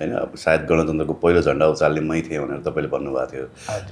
हैन सायद गणतन्त्रको पहिलो झण्डा उचाल्ने मै थिएँ भनेर तपाईँले भन्नुभएको थियो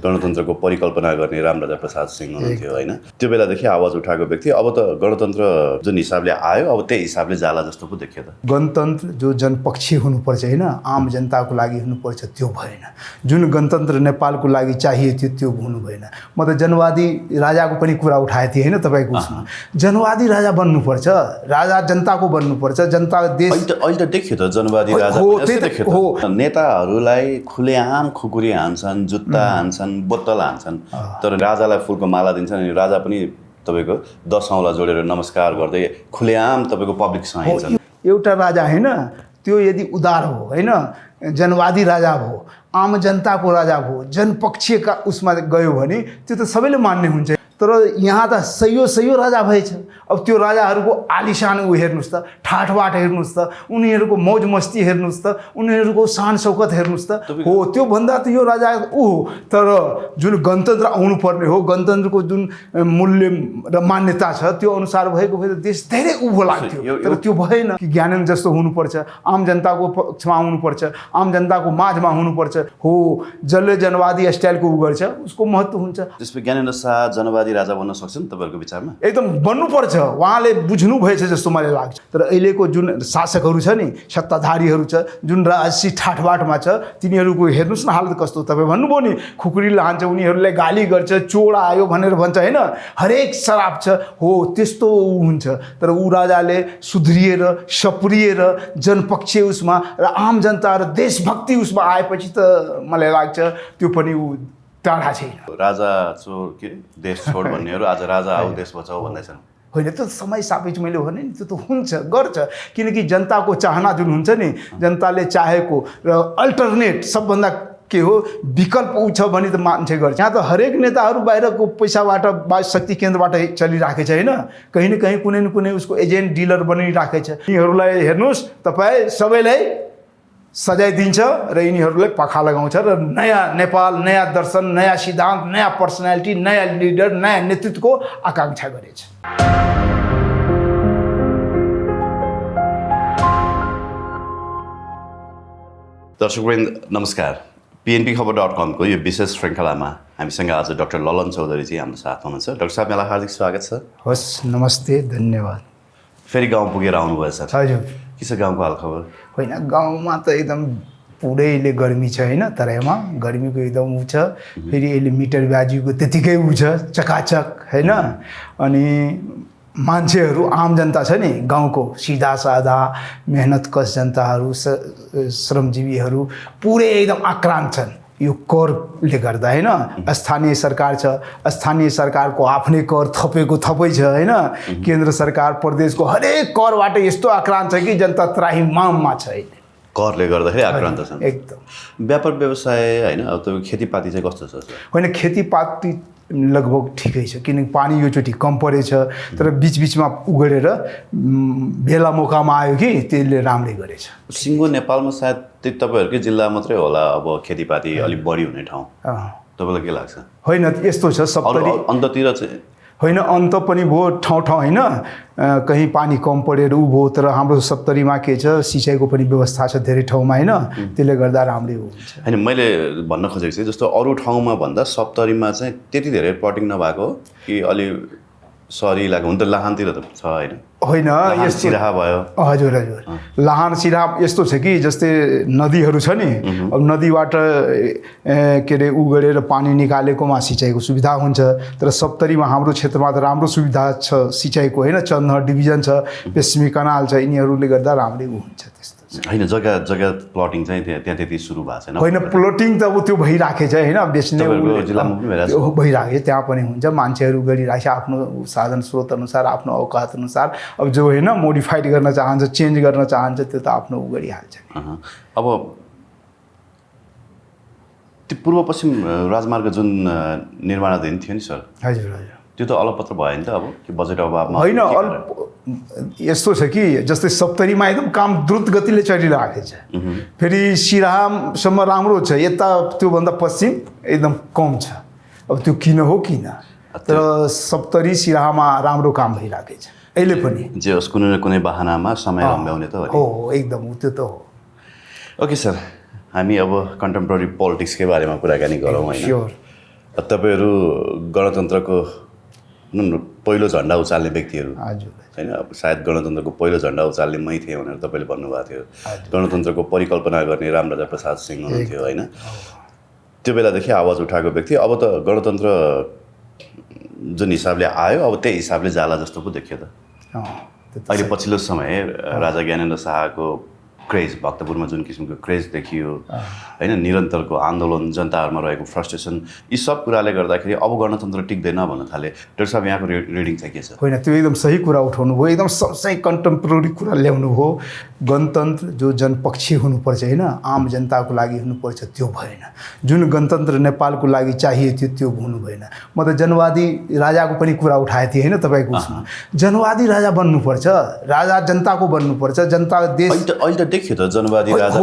गणतन्त्रको परिकल्पना गर्ने रामराजा प्रसाद सिंह हुनुहुन्थ्यो हैन त्यो बेलादेखि आवाज उठाएको व्यक्ति अब त गणतन्त्र जुन हिसाबले आयो अब त्यही हिसाबले जाला जस्तो पो देखियो त गणतन्त्र जो जनपक्षीय हुनुपर्छ हैन आम जनताको लागि हुनुपर्छ त्यो भएन जुन गणतन्त्र नेपालको लागि चाहिए थियो त्यो हुनु भएन म त जनवादी राजाको पनि कुरा उठाएको थिएँ हैन तपाईँको उसमा जनवादी राजा बन्नुपर्छ राजा जनताको बन्नुपर्छ जनता देश अहिले त देखियो त जनवादी राजा देखियो त नेताहरूलाई खुलेआम खुकुरी हान्छन् जुत्ता हान्छन् बोतल हान्छन् तर राजालाई फुलको माला दिन्छन् अनि राजा पनि तपाईँको 10 औँला जोडेर नमस्कार गर्दै खुलेआम तपाईँको पब्लिकसँग हिँड्छन् एउटा राजा हैन त्यो यदि उदार हो हैन जनवादी राजा हो आम जनताको राजा हो जनपक्षीयका उसमा गयो भने त्यो त सबैले मान्ने हुन्छ तर यहाँ त सयौं राजा भएछ अब त्यो राजाहरूको आलिशान उ हेर्नुस् त ठाठबाट हेर्नुस् त उनीहरूको मौज मस्ती हेर्नुस् त उनीहरूको शान शौकत हेर्नुस् त हो त्यो भन्दा त यो राजा ऊ हो तर जुन गणतन्त्र आउनुपर्ने हो गणतन्त्रको जुन मूल्य र मान्यता छ त्यो अनुसार भएको भए त देश धेरै उभो लाग्थ्यो तर त्यो भएन कि ज्ञानेन्द्र जस्तो हुनुपर्छ आम जनताको पक्षमा हुनुपर्छ आम जनताको माझमा हुनुपर्छ हो जसले जनवादी स्टाइलको उ गर्छ उसको महत्त्व हुन्छ त्यसपछि ज्ञानेन्द्र शाह जनवादी राजा बन्न सक्छन् तपाईँहरूको विचारमा एकदम बन्नुपर्छ उहाँले बुझ्नु भएछ जस्तो मलाई लाग्छ तर अहिलेको जुन शासकहरू छ नि सत्ताधारीहरू छ जुन राजसी ठाठबाटमा छ तिनीहरूको हेर्नुस् न हालत कस्तो तपाईँ भन्नुभयो नि खुकुरी लान्छ उनीहरूले गाली गर्छ चोर आयो भनेर भन्छ हैन हरेक शराब छ हो त्यस्तो हुन्छ तर ऊ राजाले सुध्रिएर सप्रिएर जनपक्षीय उसमा र आम जनता र देशभक्ति उसमा आएपछि त मलाई लाग्छ त्यो पनि ऊ टाढा छैन राजा चोर के देश छोड भन्नेहरू आज राजा आऊ देश बचाऊ भन्दैछन् होइन त्यो समय सापेक्ष मैले भने नि त्यो त हुन्छ गर्छ किनकि जनताको चाहना जुन हुन्छ नि जनताले चाहेको र अल्टरनेट सबभन्दा के हो विकल्प उ छ भने त मान्छे गर्छ यहाँ त हरेक नेताहरू बाहिरको पैसाबाट शक्ति केन्द्रबाट चलिराखेको छ हैन कहीँ न कहीँ कुनै न कुनै उसको एजेन्ट डिलर बनिराखेको छ यिनीहरूलाई हेर्नुहोस् तपाईँ सबैलाई सजाय दिन्छ र यिनीहरूलाई पाखा लगाउँछ र नयाँ नेपाल नयाँ दर्शन नयाँ सिद्धान्त नयाँ पर्सनालिटी नयाँ लिडर नयाँ नेतृत्वको आकाङ्क्षा गरेछ दर्शकवृन्द नमस्कार pnpखबर.com को यो विशेष श्रृङ्खलामा हामीसँग आज डाक्टर ललन चौधरीजी हाम्रो साथमा हुनुहुन्छ डाक्टर साहब यहाँलाई हार्दिक स्वागत छ हस् नमस्ते धन्यवाद फेरि गाउँ पुगेर आउनुभयो सर हजुर के छ गाउँको हालखबर होइन गाउँमा त एकदम पुरैले गर्मी छ हैन तराईमा गर्मीको एकदम उ छ फेरि अहिले मिटर ब्याजीको त्यतिकै उ छ चकाचक हैन अनि मान्छेहरू आम जनता छ नि गाउँको सिधा साधा मेहनतकश जनताहरू श्रमजीवीहरू पुरै एकदम आक्रान्त छन् यो करले गर्दा हैन स्थानीय सरकार छ स्थानीय सरकारको आफ्नै कर थपेको थपै छ हैन केन्द्र सरकार प्रदेशको हरेक करबाट यस्तो आक्रान्त छ कि जनता त्राहिमाममा छ अहिले करले गर्दाखेरि आक्रान्त छन् एकदम व्यापार व्यवसाय हैन अब त खेतीपाती चाहिँ कस्तो छ होइन खेतीपाती लगभग ठिकै छ किनकि पानी योचोटि कम परेछ तर बिचबिचमा उगडेर बेला मौकामा आयो कि त्यसले राम्रै गरेछ सिङ्गो नेपालमा सायद तपाईँहरूकै जिल्ला मात्रै होला अब खेतीपाती अलिक बढी हुने ठाउँ तपाईँलाई के लाग्छ होइन यस्तो छ सप्तरी अन्ततिर चाहिँ होइन अन्त पनि भयो ठाउँ ठाउँ होइन कहीँ पानी कम परेर उ भयो तर हाम्रो सप्तरीमा के छ सिँचाइको पनि व्यवस्था छ धेरै ठाउँमा होइन त्यसले गर्दा राम्रै हुन्छ होइन मैले भन्न खोजेको चाहिँ जस्तो अरू ठाउँमा भन्दा सप्तरीमा चाहिँ त्यति धेरै प्लटिङ नभएको कि अलि सहरी इलाका हुन त लाहानतिर त छ होइन होइन सिराहा भयो हजुर हजुर लाहान सिराहा यस्तो छ कि जस्तै नदीहरू छ नि अब नदीबाट के अरे उगडेर पानी निकालेकोमा सिँचाइको सुविधा हुन्छ तर सप्तरीमा हाम्रो क्षेत्रमा त राम्रो सुविधा छ सिँचाइको होइन चन्दहर डिभिजन छ पेस्मी कनाल छ यिनीहरूले गर्दा राम्रै हुन्छ त्यस्तो होइन जग्गा जग्गा प्लटिङ चाहिँ त्यहाँ त्यति सुरु भएको छैन होइन प्लटिङ त अब त्यो भइराखेको छ होइन बेच्ने जिल्लामा पनि भइराखेको छ त्यहाँ पनि हुन्छ मान्छेहरू गरिरहेको छ आफ्नो साधन स्रोत अनुसार आफ्नो औकात अनुसार अब जो होइन मोडिफाइड गर्न चाहन्छ चेन्ज गर्न चाहन्छ त्यो त आफ्नो उ गरिहाल्छ अब त्यो पूर्व पश्चिम राजमार्ग जुन निर्माणाधीन थियो नि सर हजुर हजुर त्यो त अलपत्र भयो नि त अब कि बजेट अभावमा होइन यस्तो छ कि जस्तै सप्तरीमा एकदम काम द्रुत गतिले चलिरहेको छ फेरि सिराहासम्म राम्रो छ यता त्योभन्दा पश्चिम एकदम कम छ अब त्यो किन हो किन तर सप्तरी सिराहामा राम्रो काम भइरहेको छ अहिले पनि जे होस् कुनै न कुनै बहानामा समय लम्ब्याउने त हो एकदम त्यो त हो ओके सर हामी अब कन्टेम्पोरेरी पोलिटिक्सकै बारेमा कुराकानी गरौँ होइन। स्योर। तपाईँहरू गणतन्त्रको पहिलो झन्डा उचाल्ने व्यक्तिहरू हजुर होइन। अब सायद गणतन्त्रको पहिलो झन्डा उचाल्ने मै थिएँ भनेर तपाईँले भन्नुभएको थियो। गणतन्त्रको परिकल्पना गर्ने रामराजा प्रसाद सिंह हुनुहुन्थ्यो होइन। त्यो बेलादेखि आवाज उठाएको व्यक्ति। अब त गणतन्त्र जुन हिसाबले आयो अब त्यही हिसाबले जाला जस्तो पो देखियो त। अहिले पछिल्लो समय राजा ज्ञानेन्द्र शाहको क्रेज, भक्तपुरमा जुन किसिमको क्रेज देखियो होइन, निरन्तरको आन्दोलन, जनताहरूमा रहेको फ्रस्ट्रेसन, यी सब कुराले गर्दाखेरि अब गणतन्त्र टिक्दैन भन्न थाले। डाक्टर साहब यहाँको रिडिङ चाहिँ के छ? होइन, त्यो एकदम सही कुरा उठाउनु भयो, एकदम सबसे कन्टेम्पोरेरी कुरा ल्याउनु हो। गणतन्त्र जो जनपक्षीय हुनुपर्छ होइन, आम जनताको लागि हुनुपर्छ, त्यो भएन। जुन गणतन्त्र नेपालको लागि चाहिए थियो त्यो हुनु भएन। म त जनवादी राजाको पनि कुरा उठाएको थिएँ होइन तपाईँको उसमा। जनवादी राजा बन्नुपर्छ, राजा जनताको बन्नुपर्छ, जनता देश। अहिले देखियो त जनवादी राजा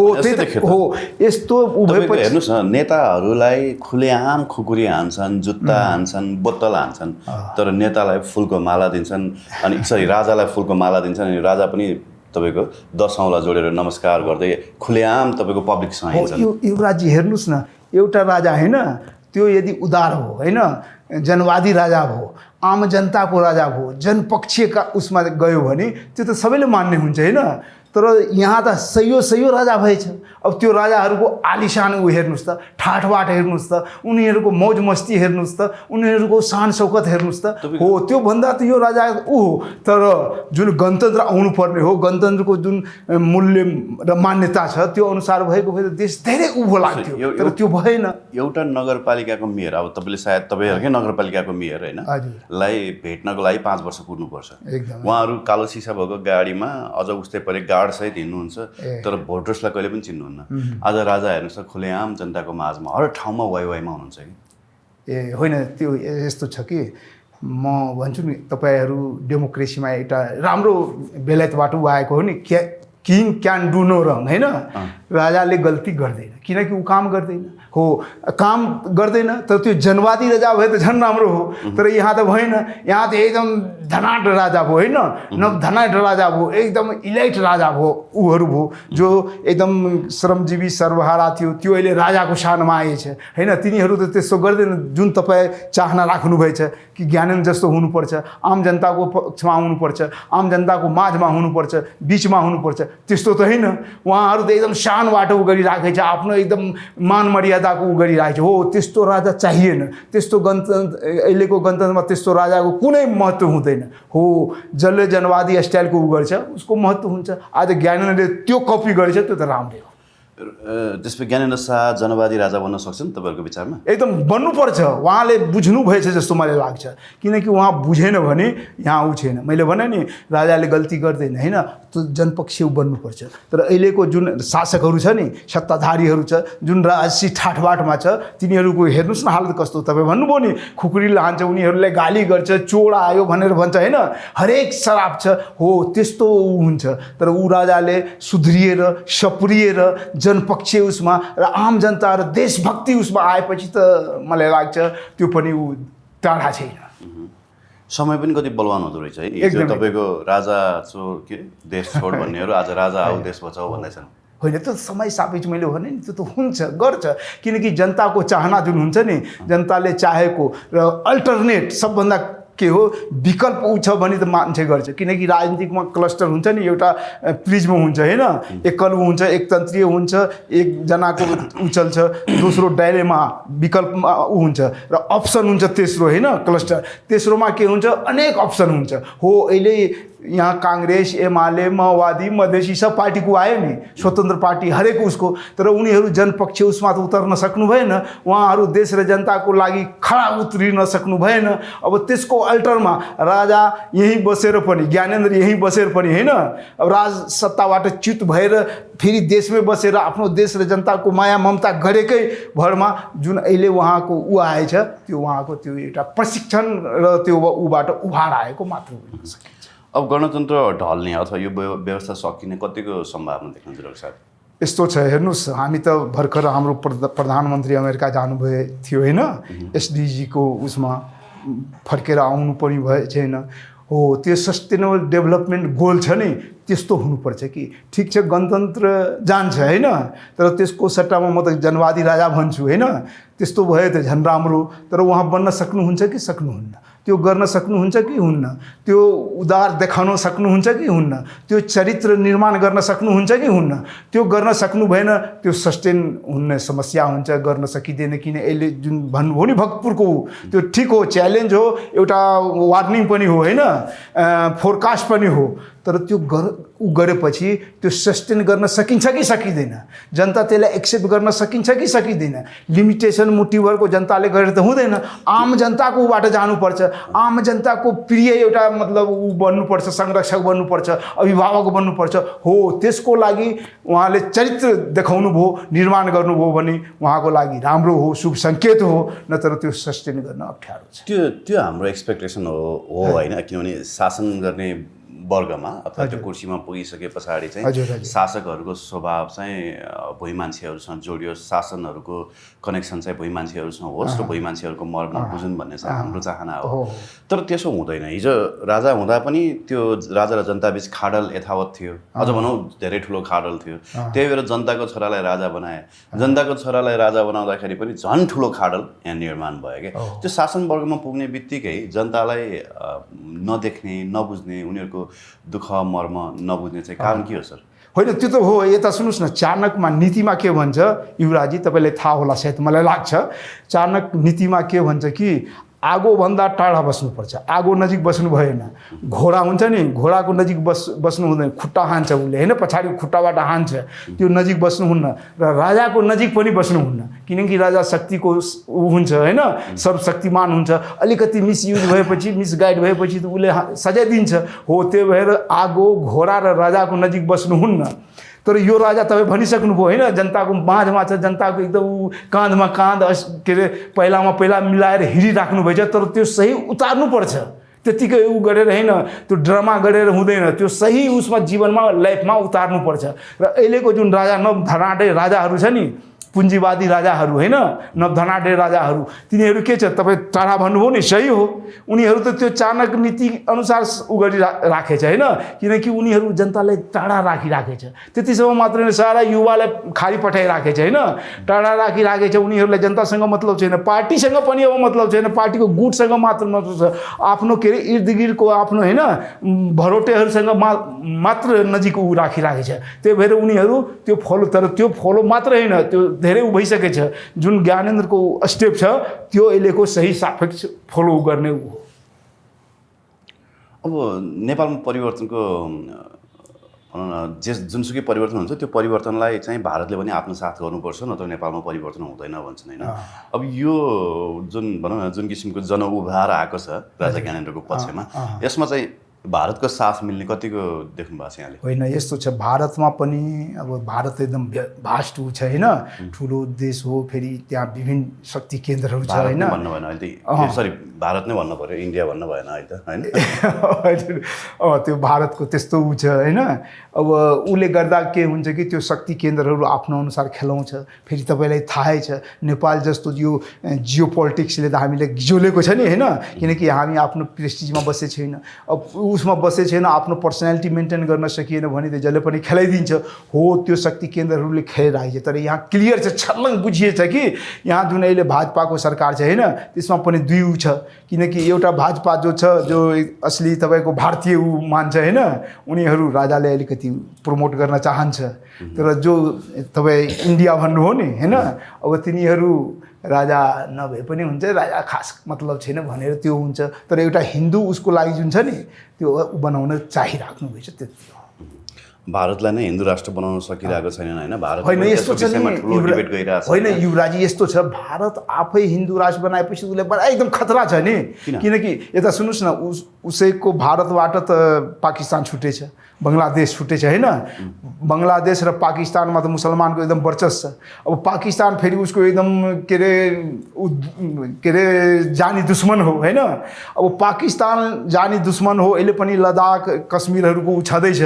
हो यस्तो हेर्नुहोस् न, नेताहरूलाई खुलेआम खुकुरी हान्छन्, जुत्ता हान्छन्, बोतल हान्छन्, तर नेतालाई फुलको माला दिन्छन्। अनि राजालाई फुलको माला दिन्छन् अनि राजा पनि तपाईँको 10 औँला जोडेर नमस्कार गर्दै खुलेआम तपाईँको पब्लिकसँग हिँड्छन्। युवराजी हेर्नुहोस् न, एउटा राजा होइन त्यो यदि उदार हो होइन, जनवादी राजा हो, आम जनताको राजा हो, जनपक्षीयका उसमा गयो भने त्यो त सबैले मान्ने हुन्छ होइन। तर यहाँ त सयौँ राजा भएछ। अब त्यो राजाहरूको आलिशान ऊ हेर्नुहोस् त, ठाठबाट हेर्नुहोस् त, उनीहरूको मौज मस्ती हेर्नुहोस् त, उनीहरूको शान शौकत हेर्नुहोस् त। हो त्योभन्दा त यो राजा ऊ हो। तर जुन गणतन्त्र आउनुपर्ने हो, गणतन्त्रको जुन मूल्य र मान्यता छ त्यो अनुसार भएको भए त देश धेरै उभो लाग्थ्यो, तर त्यो भएन। एउटा नगरपालिकाको मेयर, अब तपाईँले सायद तपाईँहरूकै नगरपालिकाको मेयर होइन लाई भेट्नको लागि 5 वर्ष कुर्नुपर्छ। उहाँहरू कालो सिसा भएको गाडीमा अझ उस्तै परे गार्डसहित हिँड्नुहुन्छ, तर भोटर्सलाई कहिले पनि चिन्नुहुन्न। आज राजा हेर्नुहोस् त खुलेआम जनताको माझमा हर ठाउँमा वाइमा हुनुहुन्छ कि। होइन, त्यो यस्तो छ कि म भन्छु नि, तपाईँहरू डेमोक्रेसीमा एउटा राम्रो बेलायतबाट आएको हो नि, किङ क्यान डु नो रङ होइन। राजाले गल्ती गर्दैन किनकि ऊ काम गर्दैन हो, काम गर्दैन। तर त्यो जनवादी राजा भए त झन् राम्रो हो। तर यहाँ त भएन, यहाँ त एकदम धनाढ्य राजा भयो होइन, न धनाढ्य राजा भयो, एकदम इलाइट राजा भयो, ऊहरू भयो जो एकदम श्रमजीवी सर्वहारा थियो, त्यो अहिले राजाको सानमा आएछ होइन। तिनीहरू त त्यस्तो गर्दैन जुन तपाईँ चाहना राख्नुभएछ कि ज्ञानेन्द्र जस्तो हुनुपर्छ, आम जनताको पक्षमा हुनुपर्छ, आम जनताको माझमा हुनुपर्छ, बिचमा हुनुपर्छ, त्यस्तो त होइन। उहाँहरू त एकदम शानबाट उ गरिराखेको छ, आफ्नो एकदम मान मर्यादाको उ गरिरहेको छ। हो त्यस्तो राजा चाहिएन। त्यस्तो गणतन्त्र अहिलेको गणतन्त्रमा त्यस्तो राजाको कुनै महत्त्व हुँदैन। हो जसले जनवादी स्टाइलको उ गर्छ उसको महत्त्व हुन्छ। आज ज्ञानेन्द्रले त्यो कपी गरेछ त्यो त राम्रै हो। त्यसपछि ज्ञानेन्द्र शाह जनवादी राजा बन्न सक्छन् तपाईँहरूको विचारमा? एकदम बन्नुपर्छ। उहाँले बुझ्नु भएछ जस्तो मलाई लाग्छ, किनकि उहाँ बुझेन भने यहाँ ऊ छैन। मैले भने नि राजाले गल्ती गर्दैन होइन, त्यो जनपक्षीय बन्नुपर्छ। तर अहिलेको जुन शासकहरू छ नि, सत्ताधारीहरू छ, जुन राजसी ठाठबाटमा छ, तिनीहरूको हेर्नुहोस् न हालत कस्तो। तपाईँ भन्नुभयो नि खुकुरी लान्छ, उनीहरूलाई गाली गर्छ, चोर आयो भनेर भन्छ होइन, हरेक शराब छ। हो त्यस्तो हुन्छ। तर ऊ राजाले सुध्रिएर सप्रिएर जनपक्षीय उसमा र आम जनता र देशभक्ति उसमा आएपछि त मलाई लाग्छ त्यो पनि ऊ टाढा छैन। समय पनि कति बलवान हुँदो रहेछ है। हिजो तपाईँको राजा चोर के देश छोड भन्नेहरू आज राजा आऊ देश बचाऊ भन्दैछन्। होइन, त्यो समय सापेक्ष मैले भने नि त्यो त हुन्छ, गर्छ। किनकि जनताको चाहना जुन हुन्छ नि, जनताले चाहेको र अल्टरनेट सबभन्दा के हो विकल्प ऊ छ भने त मान्छे गर्छ। किनकि राजनीतिकमा क्लस्टर हुन्छ नि, एउटा प्रिज्म हुन्छ होइन, एकल हुन्छ, एकतन्त्रीय हुन्छ, एकजनाको ऊ चल्छ, दोस्रो डाइलेमा विकल्पमा ऊ हुन्छ र अप्सन हुन्छ तेस्रो होइन क्लस्टर। तेस्रोमा के हुन्छ, अनेक अप्सन हुन्छ। हो अहिले यहाँ काङ्ग्रेस, एमाले, माओवादी, मधेसी सब पार्टीको आयो नि, स्वतन्त्र पार्टी हरेक उसको। तर उनीहरू जनपक्षीय उसमा त उतर्न सक्नु भएन। उहाँहरू देश र जनताको लागि खडा उत्रिन सक्नु भएन। अब त्यसको अल्टरमा राजा यहीँ बसेर पनि, ज्ञानेन्द्र यहीँ बसेर पनि होइन, अब राज सत्ताबाट च्युत भएर फेरि देशमै बसेर आफ्नो देश र जनताको माया ममता गरेकै भरमा जुन अहिले उहाँको ऊ आएछ, त्यो उहाँको त्यो एउटा प्रशिक्षण र त्यो ऊबाट उभार आएको मात्र हुन सकिन्छ। अब गणतन्त्र ढल्ने अथवा यो व्यवस्था सकिने कतिको सम्भावना देख्नुहुन्छ डाक्टर साहब? यस्तो छ हेर्नुहोस्, हामी त भर्खर हाम्रो प्रधानमन्त्री अमेरिका जानुभए थियो होइन, एसडिजीको उसमा फर्केर आउनु पनि भए छैन। हो त्यो सस्टेनेबल डेभलपमेन्ट गोल छ नि त्यस्तो हुनुपर्छ कि ठिक छ गणतन्त्र जान्छ होइन तर त्यसको सट्टामा म त जनवादी राजा भन्छु होइन त्यस्तो भयो त झन् राम्रो तर उहाँ बन्न सक्नुहुन्छ कि सक्नुहुन्न त्यो गर्न सक्नुहुन्छ कि हुन्न त्यो उदार देखाउन सक्नुहुन्छ कि हुन्न त्यो चरित्र निर्माण गर्न सक्नुहुन्छ कि हुन्न त्यो गर्न सक्नु भएन त्यो सस्टेन हुने समस्या हुन्छ गर्न सकिँदैन किन यसले जुन भन्नुभयो नि भक्तपुरको त्यो ठिक हो च्यालेन्ज हो एउटा वार्निङ पनि हो होइन फोरकास्ट पनि हो तर त्यो ऊ गरेपछि त्यो सस्टेन गर्न सकिन्छ कि सकिँदैन जनता त्यसलाई एक्सेप्ट गर्न सकिन्छ कि सकिँदैन लिमिटेसन मोटिभरको जनताले गरेर त हुँदैन आम जनताको ऊबाट जानुपर्छ आम जनताको प्रिय एउटा मतलब ऊ बन्नुपर्छ संरक्षक बन्नुपर्छ अभिभावक बन्नुपर्छ हो त्यसको लागि उहाँले चरित्र देखाउनु भयो निर्माण गर्नुभयो भने उहाँको लागि राम्रो हो शुभ सङ्केत हो नत्र त्यो सस्टेन गर्न अप्ठ्यारो छ त्यो हाम्रो एक्सपेक्टेसन हो होइन किनभने शासन गर्ने वर्गमा अथवा त्यो कुर्सीमा पुगिसके पछाडि चाहिँ शासकहरूको स्वभाव चाहिँ भुइँ मान्छेहरूसँग जोडियोस् शासनहरूको कनेक्सन चाहिँ भुइँ मान्छेहरूसँग होस् र भुइँ मान्छेहरूको मर्म बुझुन् भन्ने चाहिँ हाम्रो चाहना हो तर त्यसो हुँदैन हिजो राजा हुँदा पनि त्यो राजा र जनताबीच खाडल यथावत थियो अझ भनौँ धेरै ठुलो खाडल थियो त्यही भएर जनताको छोरालाई राजा बनाए जनताको छोरालाई राजा बनाउँदाखेरि पनि झन् ठुलो खाडल यहाँ निर्माण भयो क्या त्यो शासन वर्गमा पुग्ने बित्तिकै जनतालाई नदेख्ने नबुझ्ने उनीहरूको दुःख मर्म नबुझ्ने चाहिँ कारण के हो सर होइन त्यो त हो यता सुन्नुहोस् न चाणक्यमा नीतिमा के भन्छ युवराजी तपाईँलाई थाहा होला सायद मलाई लाग्छ चाणक्य नीतिमा के भन्छ कि आगोभन्दा टाढा बस्नुपर्छ आगो नजिक बस्नु भएन घोडा हुन्छ नि घोडाको नजिक बस्नु हुँदैन खुट्टा हान्छ उसले होइन पछाडि खुट्टाबाट हान्छ त्यो नजिक बस्नुहुन्न र राजाको नजिक पनि बस्नुहुन्न किनकि राजा शक्तिको ऊ हुन्छ होइन सर्वशक्तिमान हुन्छ अलिकति मिसयुज भएपछि मिसगाइड भएपछि त उसले सजाय दिन्छ हो त्यही भएर आगो घोडा र राजाको नजिक बस्नुहुन्न तर यो राजा तपाईँ भनिसक्नुभयो होइन जनताको माझमा छ जनताको एकदम काँधमा काँध के अरे पहिला मिलाएर हिँडिराख्नुभएछ तर त्यो सही उतार्नुपर्छ त्यतिकै ऊ गरेर होइन त्यो ड्रामा गरेर हुँदैन त्यो सही उसमा जीवनमा लाइफमा उतार्नुपर्छ र अहिलेको जुन राजा नवधनाढ्य राजाहरू छ नि पुँजीवादी राजाहरू होइन नवधनाढ्य राजाहरू तिनीहरू के छ तपाईँ टाढा भन्नुभयो नि सही हो उनीहरू त त्यो चाणक्य नीति अनुसार उ गरिराखेछ होइन किनकि उनीहरू जनतालाई टाढा राखिराखेछ त्यतिसम्म मात्र होइन सारा युवालाई खाली पठाइराखेछ होइन टाढा राखिराखेछ उनीहरूलाई जनतासँग मतलब छैन पार्टीसँग पनि अब मतलब छैन पार्टीको गुटसँग मात्र मतलब छ आफ्नो के अरे इर्दगिर्दको आफ्नो होइन भरोटेहरूसँग मात्र नजिक ऊ राखिराखेछ त्यही भएर उनीहरू त्यो फलो तर त्यो फलो मात्र होइन त्यो धेरै उ भइसकेछ जुन ज्ञानेन्द्रको स्टेप छ त्यो अहिलेको सही सापेक्ष फलो गर्ने हो अब नेपालमा परिवर्तनको भनौँ न जुनसुकै परिवर्तन हुन्छ त्यो परिवर्तनलाई चाहिँ भारतले पनि आफ्नो साथ गर्नुपर्छ नत्र नेपालमा परिवर्तन हुँदैन भन्छन् होइन अब यो जुन भनौँ न जुन किसिमको जनउभार आएको छ राजा ज्ञानेन्द्रको पक्षमा यसमा चाहिँ भारतको साथ मिल्ने कतिको देख्नु भएको छ यहाँले होइन यस्तो छ भारतमा पनि अब भारत एकदम भास्ट ऊ छ होइन ठुलो देश हो फेरि त्यहाँ विभिन्न शक्ति केन्द्रहरू छ होइन भन्नु भएन अहिले सरी भारत नै भन्नु पर्यो इन्डिया भन्नु भएन अहिले त होइन त्यो भारतको त्यस्तो ऊ छ होइन अब उसले गर्दा के हुन्छ कि त्यो शक्ति केन्द्रहरू आफ्नो अनुसार खेलाउँछ फेरि तपाईँलाई थाहै छ नेपाल जस्तो यो जियो पोलिटिक्सले त हामीले गिजोलेको छ नि होइन किनकि हामी आफ्नो प्रेस्टिजमा बसेको छैन अब उसमा बसेको छैन आफ्नो पर्सनालिटी मेन्टेन गर्न सकिएन भने त जसले पनि खेलाइदिन्छ हो त्यो शक्ति केन्द्रहरूले खेलिरहेको छ तर यहाँ क्लियर छ छर्लङ बुझिएछ कि यहाँ जुन अहिले भाजपाको सरकार छ होइन त्यसमा पनि दुई ऊ छ किनकि एउटा भाजपा जो छ जो असली तपाईँको भारतीय ऊ मान्छ होइन उनीहरू राजाले अलिकति प्रमोट गर्न चाहन्छ तर जो तपाईँ इन्डिया भन्नुभयो नि होइन अब तिनीहरू राजा नभए पनि हुन्छ राजा खास मतलब छैन भनेर त्यो हुन्छ तर एउटा हिन्दू उसको लागि जुन छ नि त्यो बनाउन चाहिराख्नुभएछ त्यति हो भारतलाई नै हिन्दू राष्ट्र बनाउन सकिरहेको छैन होइन भारत होइन यस्तो छ नि होइन युवराजी यस्तो छ भारत आफै हिन्दू राष्ट्र बनाएपछि उसले बडा एकदम खतरा छ नि किनकि यता सुन्नुहोस् न उसैको भारतबाट त पाकिस्तान छुटेछ बङ्गलादेश छुटेछ होइन बङ्गलादेश र पाकिस्तानमा त मुसलमानको एकदम वर्चस्व छ अब पाकिस्तान फेरि उसको एकदम के अरे जानी दुश्मन हो होइन अब पाकिस्तान जानी दुश्मन हो अहिले पनि लद्दाख कश्मीरहरूको ऊ छँदैछ